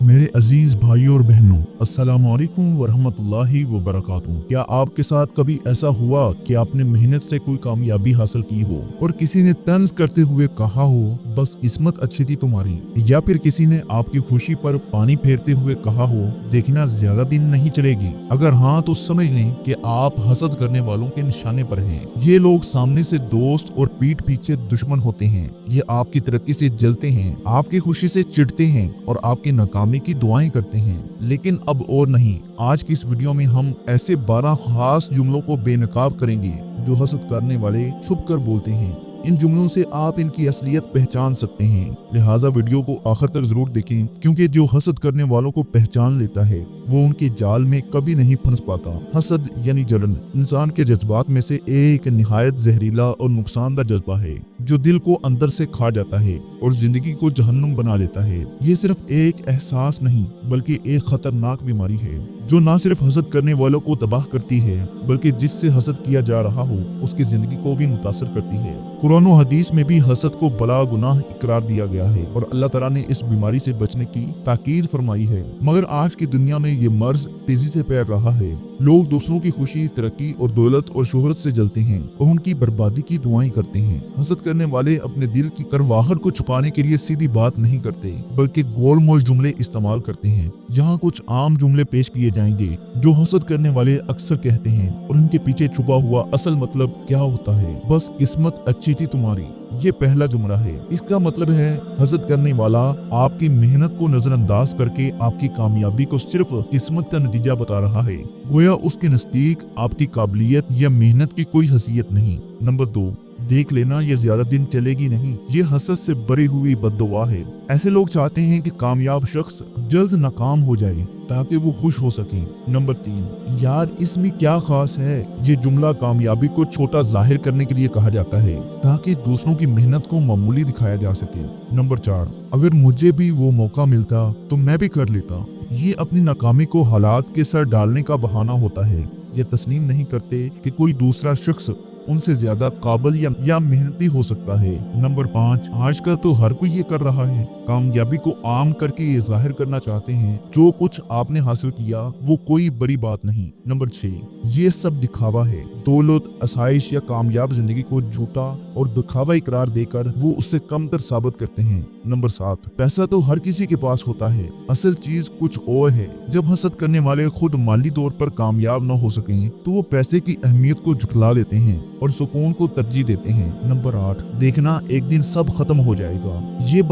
मेरे अजीज भाइयों और बहनों, अस्सलामु अलैकुम वरहमतुल्लाहि वबरकातुहू। क्या आपके साथ कभी ऐसा हुआ कि आपने मेहनत से कोई कामयाबी हासिल की हो और किसी ने तंज करते हुए कहा हो बस किस्मत अच्छी थी तुम्हारी, या फिर किसी ने आपकी खुशी पर पानी फेरते हुए कहा हो देखना ज्यादा दिन नहीं चलेगी। अगर हाँ तो समझ लें कि आप हसद करने वालों के निशाने पर हैं। ये लोग सामने से दोस्त और पीठ पीछे दुश्मन होते हैं। ये आपकी तरक्की से जलते हैं, आपकी खुशी से चिढ़ते हैं और आपके नाकामी की दुआएं करते हैं। लेकिन अब और नहीं, आज की इस वीडियो में हम ऐसे 12 खास जुमलों को बेनकाब करेंगे जो हसद करने वाले छुप कर बोलते हैं। इन जुमलों से आप इनकी असलियत पहचान सकते हैं, लिहाजा वीडियो को आखिर तक जरूर देखें, क्योंकि जो हसद करने वालों को पहचान लेता है वो उनके जाल में कभी नहीं फंस पाता। हसद यानी जलन इंसान के जज्बात में से एक निहायत जहरीला और नुकसानदा जज्बा है जो दिल को अंदर से खा जाता है और जिंदगी को जहन्नुम बना लेता है। ये सिर्फ एक एहसास नहीं बल्कि एक खतरनाक बीमारी है जो न सिर्फ हसद करने वालों को तबाह करती है बल्कि जिससे हसद किया जा रहा हो उसकी जिंदगी को भी मुतासर करती है। कुरान और हदीस में भी हसद को बड़ा गुनाह इकरार दिया गया है और अल्लाह ताला ने इस बीमारी से बचने की ताकीद फरमाई है। मगर आज की दुनिया में ये मर्ज तेजी से फैल रहा है। लोग दूसरों की खुशी, तरक्की और दौलत और शोहरत से जलते हैं और उनकी बर्बादी की दुआएं करते हैं। हसद करने वाले अपने दिल की करवाहट को छुपाने के लिए सीधी बात नहीं करते बल्कि गोलमोल जुमले इस्तेमाल करते हैं। यहाँ कुछ आम जुमले पेश किए जाएंगे जो हसद करने वाले अक्सर कहते हैं और उनके पीछे छुपा हुआ असल मतलब क्या होता है। बस किस्मत अच्छी थी तुम्हारी, ये पहला जुमला है। इसका मतलब है हसद करने वाला आपकी मेहनत को नजरअंदाज करके आपकी कामयाबी को सिर्फ किस्मत का नतीजा बता रहा है। गोया उसके नजदीक आपकी काबिलियत या मेहनत की कोई हैसियत नहीं। नंबर 2, देख लेना ये ज्यादा दिन चलेगी नहीं। ये हसद से भरी हुई बद्दुआ है। ऐसे लोग चाहते हैं कि कामयाब शख्स जल्द नाकाम हो जाए ताकि वो खुश हो सके। नंबर 3, यार इसमें क्या खास है। ये जुमला कामयाबी को छोटा जाहिर करने के लिए कहा जाता है ताकि दूसरों की मेहनत को मामूली दिखाया जा सके। नंबर 4, अगर मुझे भी वो मौका मिलता तो मैं भी कर लेता। ये अपनी नाकामी को हालात के सर डालने का बहाना होता है। ये तस्लीम नहीं करते कि कोई दूसरा शख्स उनसे ज्यादा काबिल या मेहनती हो सकता है। नंबर 5, आजकल तो हर कोई ये कर रहा है। कामयाबी को आम करके ये जाहिर करना चाहते हैं जो कुछ आपने हासिल किया वो कोई बड़ी बात नहीं। नंबर 6, ये सब दिखावा है। दौलत, आसाइश या कामयाब जिंदगी को झूठा और दिखावा इकरार देकर वो उससे कमतर साबित करते हैं। नंबर 7, पैसा तो हर किसी के पास होता है, असल चीज कुछ और है। जब हसद करने वाले खुद माली तौर पर कामयाब न हो सकें तो वो पैसे की अहमियत को झुठला देते हैं और सुकून को तरजीह देते हैं। नंबर 8, देखना एक दिन सब खत्म हो जाएगा। ये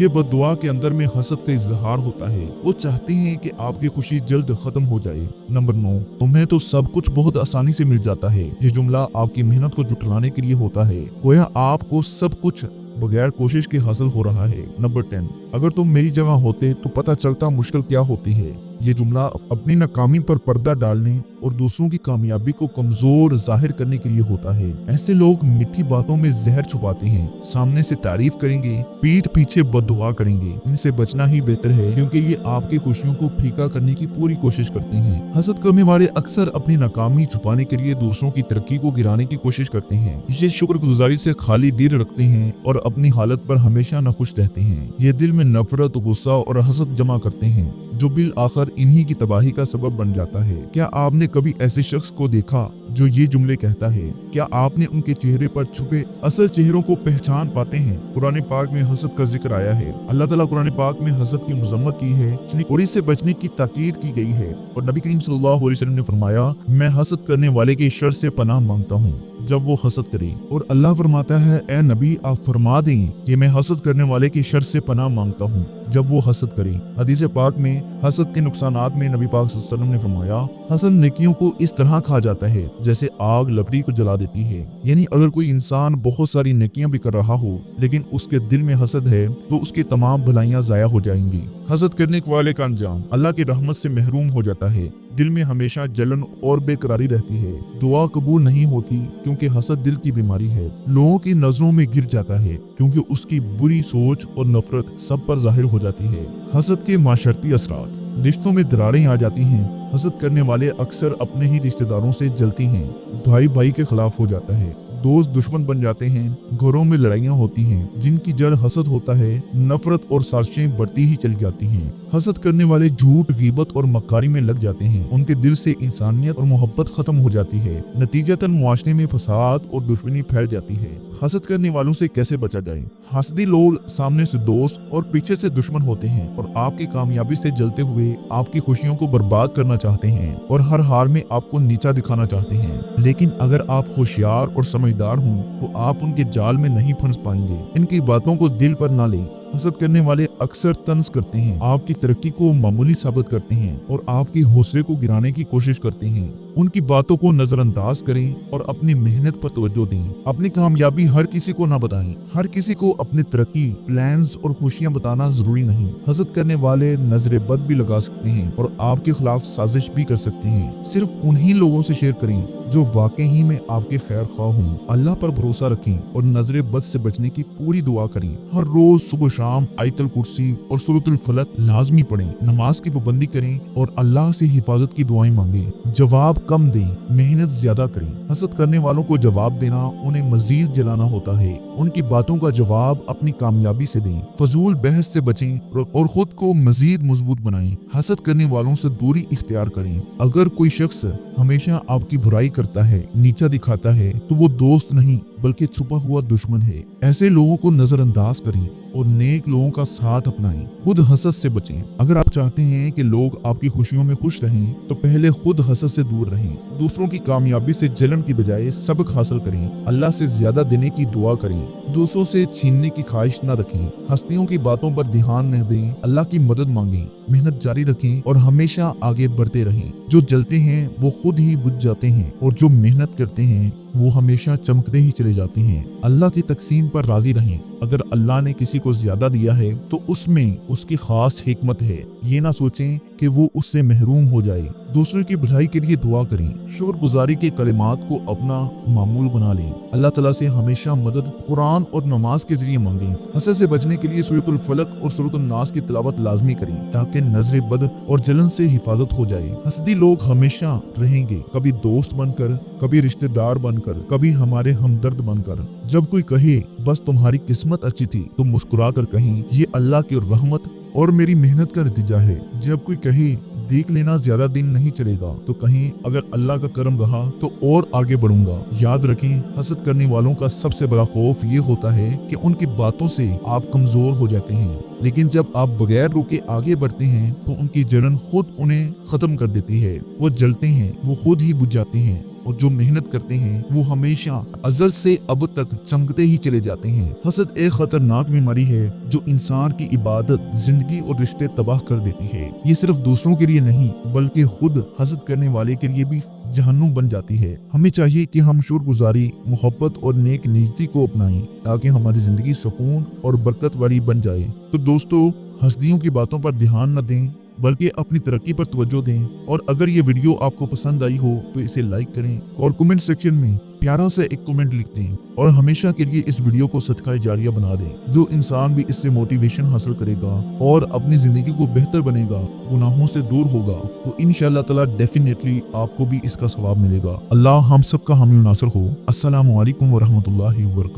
बद्दुआ के अंदर में हसद का इजहार होता है। वो चाहते हैं कि आपकी खुशी जल्द खत्म हो जाए। नंबर 9, तुम्हें तो सब कुछ बहुत आसानी से मिल जाता है। ये जुमला आपकी मेहनत को झुठलाने के लिए होता है, गोया आपको सब कुछ बगैर कोशिश के हासिल हो रहा है। नंबर 10, अगर तुम मेरी जगह होते तो पता चलता मुश्किल क्या होती है। ये जुमला अपनी नाकामी पर पर्दा डालने और दूसरों की कामयाबी को कमजोर जाहिर करने के लिए होता है। ऐसे लोग मीठी बातों में जहर छुपाते हैं, सामने से तारीफ करेंगे, पीठ पीछे बद्दुआ करेंगे। इनसे बचना ही बेहतर है क्योंकि ये आपकी खुशियों को फीका करने की पूरी कोशिश करते हैं। हसद करने वाले अक्सर अपनी नाकामी छुपाने के लिए दूसरों की तरक्की को गिराने की कोशिश करते हैं। ये शुक्रगुजारी से खाली दिल रखते हैं और अपनी हालत पर हमेशा नाखुश रहते हैं। ये दिल में नफरत, गुस्सा और हसद जमा करते हैं जो बिल आखिर इन्हीं की तबाही का सबब बन जाता है। क्या आपने कभी ऐसे शख्स को देखा जो ये जुमले कहता है? क्या आपने उनके चेहरे पर छुपे असल चेहरों को पहचान पाते हैं? कुरान पाक में हसद का जिक्र आया है। अल्लाह ताला कुरान पाक में हसद की मजम्मत की है और इससे बचने की ताकीद की गई है और नबी करीम सल्लल्लाहु अलैहि वसल्लम ने फरमाया, मैं हसद करने वाले की शर से पनाह मांगता हूँ जब वो हसद करे। और अल्लाह फरमाता है, ए नबी आप फरमा दें कि मैं हसद करने वाले की शर से पनाह मांगता हूँ जब वो हसद करे। हदीस पाक में हसद के नुकसानात में नबी पाक सल्लल्लाहु अलैहि वसल्लम ने फरमाया, हसद नेकियों को इस तरह खा जाता है जैसे आग लकड़ी को जला देती है। यानी अगर कोई इंसान बहुत सारी नेकियां भी कर रहा हो लेकिन उसके दिल में हसद है तो उसकी तमाम भलाइयां जाया हो जाएंगी। हसद करने वाले का अंजाम अल्लाह की रहमत से महरूम हो जाता है। दिल में हमेशा जलन और बेकरारी रहती है। दुआ कबूल नहीं होती क्योंकि हसद दिल की बीमारी है। लोगों की नजरों में गिर जाता है क्योंकि उसकी बुरी सोच और नफरत सब पर जाहिर हो जाती है। हसद के माशरती असरात, रिश्तों में दरारें आ जाती हैं। हसद करने वाले अक्सर अपने ही रिश्तेदारों से जलती हैं। भाई भाई के खिलाफ हो जाता है, दोस्त दुश्मन बन जाते हैं, घरों में लड़ाइयाँ होती हैं, जिनकी जड़ हसद होता है, नफरत और साजिशें बढ़ती ही चली जाती हैं। हसद करने वाले झूठ, गीबत और मक्कारी में लग जाते हैं, उनके दिल से इंसानियत और मोहब्बत खत्म हो जाती है। नतीजतन मुआशरे में फसाद और दुश्मनी फैल जाती है। हसद करने वालों से कैसे बचा जाए? हसदी लोग सामने से दोस्त और पीछे से दुश्मन होते हैं और आपकी कामयाबी से जलते हुए आपकी खुशियों को बर्बाद करना चाहते हैं और हर हाल में आपको नीचा दिखाना चाहते हैं। लेकिन अगर आप होशियार और समझदार हों तो आप उनके जाल में नहीं फंस पाएंगे। इनकी बातों को दिल पर ना लें। हसद करने वाले अक्सर तंज करते हैं, आपकी तरक्की को मामूली साबित करते हैं और आपके हौसले को गिराने की कोशिश करते हैं। उनकी बातों को नजरअंदाज करें और अपनी मेहनत पर तवज्जो दें। अपनी कामयाबी हर किसी को ना बताएं। हर किसी को अपनी तरक्की, प्लान्स और खुशियां बताना जरूरी नहीं। हसद करने वाले नजरे बद भी लगा सकते हैं और आपके खिलाफ साजिश भी कर सकते हैं। सिर्फ उन्हीं लोगों से शेयर करें जो वाकई में आपके खैर ख्वाह हों। अल्लाह पर भरोसा रखें और नजरे बद से बचने की पूरी दुआ करें। हर रोज सुबह शाम आयतुल कुर्सी और सूरतुल फलक लाजमी पढ़ें। नमाज की पाबंदी करें और अल्लाह से हिफाजत की दुआएं मांगें। जवाब कम दें, मेहनत ज्यादा करें। हसद करने वालों को जवाब देना उन्हें मजीद जलाना होता है। उनकी बातों का जवाब अपनी कामयाबी से दें। फजूल बहस से बचें और खुद को मजीद मजबूत बनाएं। हसद करने वालों से दूरी इख्तियार करें। अगर कोई शख्स हमेशा आपकी बुराई करता है, नीचा दिखाता है, तो वो दोस्त नहीं बल्कि छुपा हुआ दुश्मन है। ऐसे लोगों को नजरअंदाज करें और नेक लोगों का साथ अपनाएं। खुद हसद से बचें। अगर आप चाहते हैं कि लोग आपकी खुशियों में खुश रहें तो पहले खुद हसद से दूर रहें। दूसरों की कामयाबी से जलन की बजाय सबक हासिल करें। अल्लाह से ज्यादा देने की दुआ करें। दूसरों से छीनने की ख्वाहिश न रखें। हस्तियों की बातों पर ध्यान न दें। अल्लाह की मदद मांगें। मेहनत जारी रखें और हमेशा आगे बढ़ते रहें। जो जलते हैं वो खुद ही बुझ जाते हैं और जो मेहनत करते हैं वो हमेशा चमकते ही चले जाते हैं। अल्लाह की तकसीम पर राजी रहें। अगर अल्लाह ने किसी को ज्यादा दिया है तो उसमें उसकी खास हिकमत है। ये ना सोचें कि वो उससे महरूम हो जाए। दूसरों की भलाई के लिए दुआ करें। शुक्रगुजारी के कलिमात को अपना मामूल बना लें। अल्लाह ताला से हमेशा मदद कुरान और नमाज के जरिए मांगें। हसद से बचने के लिए सूरतुल फलक और सूरतुल नास की तिलावत लाजमी करें ताकि नजरे बद और जलन से हिफाजत हो जाए। हसदी लोग हमेशा रहेंगे, कभी दोस्त बनकर, कभी रिश्तेदार बनकर, कभी हमारे हमदर्द बनकर। जब कोई कहे बस तुम्हारी किस्मत अच्छी थी तो मुस्कुरा कर कहें ये अल्लाह की रहमत और मेरी मेहनत का नतीजा है। जब कोई कहे देख लेना ज्यादा दिन नहीं चलेगा तो कहें अगर अल्लाह का करम रहा तो और आगे बढ़ूंगा। याद रखें, हसद करने वालों का सबसे बड़ा खौफ ये होता है कि उनकी बातों से आप कमजोर हो जाते हैं, लेकिन जब आप बगैर रुके आगे बढ़ते हैं तो उनकी जलन खुद उन्हें खत्म कर देती है। वो जलते हैं, वो खुद ही बुझ जाते हैं और जो मेहनत करते हैं वो हमेशा अजल से अब तक चमकते ही चले जाते हैं। हसद एक खतरनाक बीमारी है जो इंसान की इबादत, जिंदगी और रिश्ते तबाह कर देती है। ये सिर्फ दूसरों के लिए नहीं बल्कि खुद हसद करने वाले के लिए भी जहन्नुम बन जाती है। हमें चाहिए कि हम शुक्रगुजारी, मोहब्बत और नेक नीयती को अपनाएं ताकि हमारी जिंदगी सुकून और बरकत वाली बन जाए। तो दोस्तों, हस्दियों की बातों पर ध्यान न दें बल्कि अपनी तरक्की पर तवज्जो दें। और अगर ये वीडियो आपको पसंद आई हो तो इसे लाइक करें और कमेंट सेक्शन में प्यारा सा एक कमेंट लिख दें और हमेशा के लिए इस वीडियो को सदका जारिया बना दें। जो इंसान भी इससे मोटिवेशन हासिल करेगा और अपनी जिंदगी को बेहतर बनेगा, गुनाहों से दूर होगा, तो इंशाअल्लाह ताला डेफिनेटली आपको भी इसका सवाब मिलेगा। अल्लाह हम सब का हामी नासर हो। अस्सलामु अलैकुम व रहमतुल्लाहि व बरकातहू।